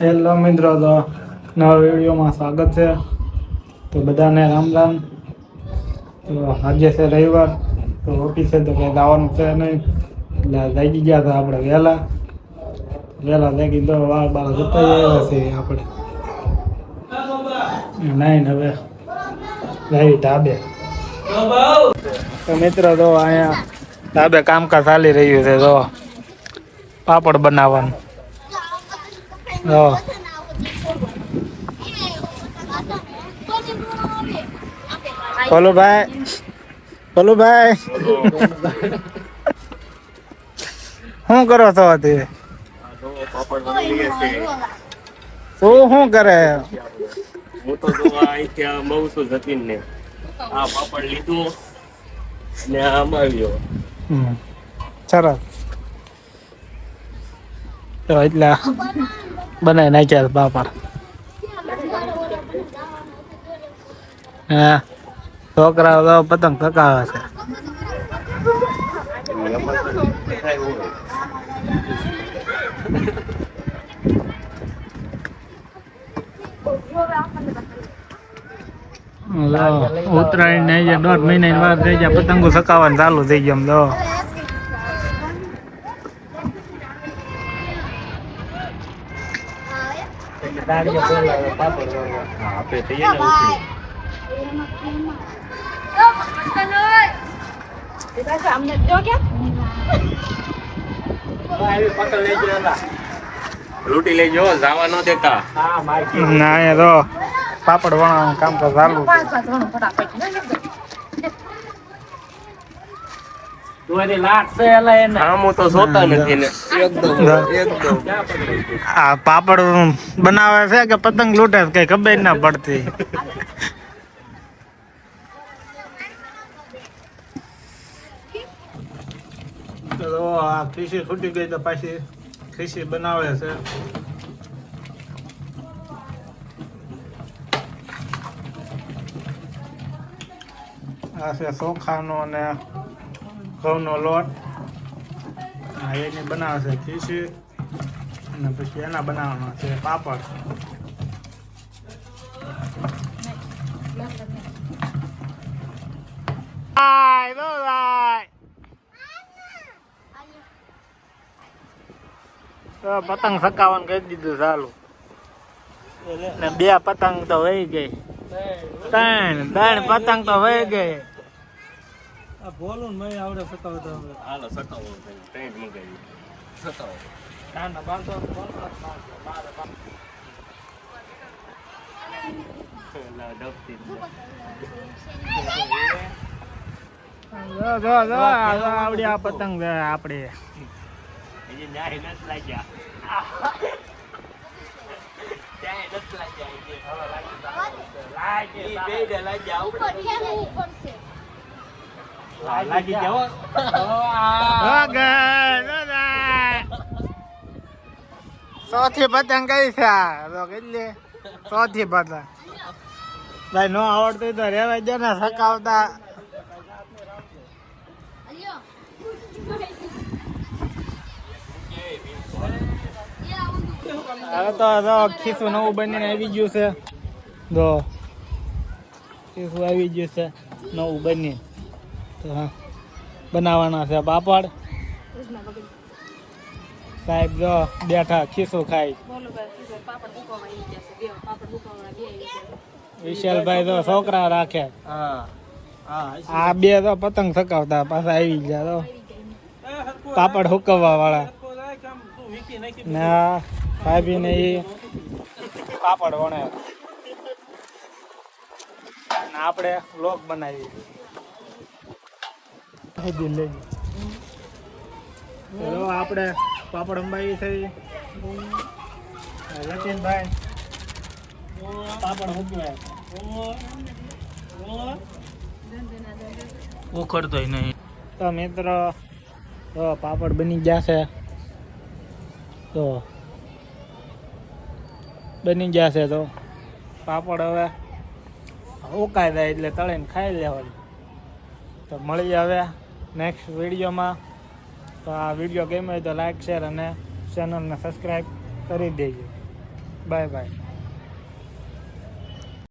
Hello મિત્રો, તો નવા વિડીયોમાં સ્વાગત છે. તો બધાને રામ રામ. તો આજે છે રવિવાર, તો ઓફિસે તો કંઈ જવાનું છે નહીં, એટલે જાગી ગયા હતા આપણે વહેલા જાગી દો વાળ બાળ જતા આવ્યા છે આપણે નહીં હવે જઈ ધાબે. તો મિત્રો, તો અહીંયા ધાબે કામકાજ ચાલી રહ્યું છે. તો પાપડ બનાવવાનું. ભોલુભાઈ શું કરો છો? તું શું કરે? હું તો અહીંયા બહુ છું જતીન ને આ પાપડ લીધું ને આમ આવ્યો. સરસ. તો એટલે બનાવી નાખ્યા પાપડ. હા, છોકરાઓ તો પતંગ ચગાવે છે. ઉત્તરાયણ ને 1.5 મહિના વાર થઈ ગયા, પતંગો ચગાવવાનું ચાલુ થઈ ગયું. તો લૂટી લેજો, જવા ન દેતા. ના, એ તો પાપડ વણાવાનું કામ તો ચાલુ. આ પાપડ બનાવે છે કે પતંગ લૂંટે કઈ ખબર ના પડતી. આ ખીસી છૂટી ગઈ તો પાછી ખીસી બનાવે છે. આ છે ચોખાનો અને ઘઉંનો લોટ. એની બનાવે છે ખીસી, અને પછી એના બનાવવાનો છે પાપડ. પતંગ સકાવાનું કહી દીધું ચાલુ ને 2 પતંગ તો વહી ગઈ. 3 પતંગ તો વહી ગઈ. બોલું ને મેં આવડે સકાવતો. હાલો સકાવો, ટ્રેન મંગાવી સકાવો. ના બાંધો આવડી આ પતંગ છે આપડે. ચોથી પતંગ કઈ છે? કેટલી ચોથી પતંગ? ભાઈ નો આવડતું તો રેવાય દે ને સકાવતા. હવે તો ખીસું નવું બનીને આવી ગયું છે. જો ખીસું આવી ગયું છે નવું બની. તો હા, બનાવવાના છે પાપડ. સાહેબ જો બેઠા ખીસું ખાઈ. વિશાલભાઈ તો છોકરા રાખે. આ 2 તો પતંગ સકાવતા પાછા આવી ગયા. તો પાપડ હુકવવા વાળા ના ભાભી ને એ પાપડ વણે. આપણે લોક બનાવી. આપણે પાપડ અંબાવી છે. લતીનભાઈ પાપડ મૂકવે ઉખડતો નહીં. તો મિત્રો, પાપડ બની ગયા છે. તો બની ગયા છે. તો પાપડ હવે ઉકાઈ જાય એટલે તળીને ખાઈ લેવાનું. તો મળીએ હવે નેક્સ્ટ વિડીયોમાં. તો આ વિડીયો ગમ્યો હોય તો લાઈક, શેર અને ચેનલને સબસ્ક્રાઈબ કરી દેજો. Bye bye.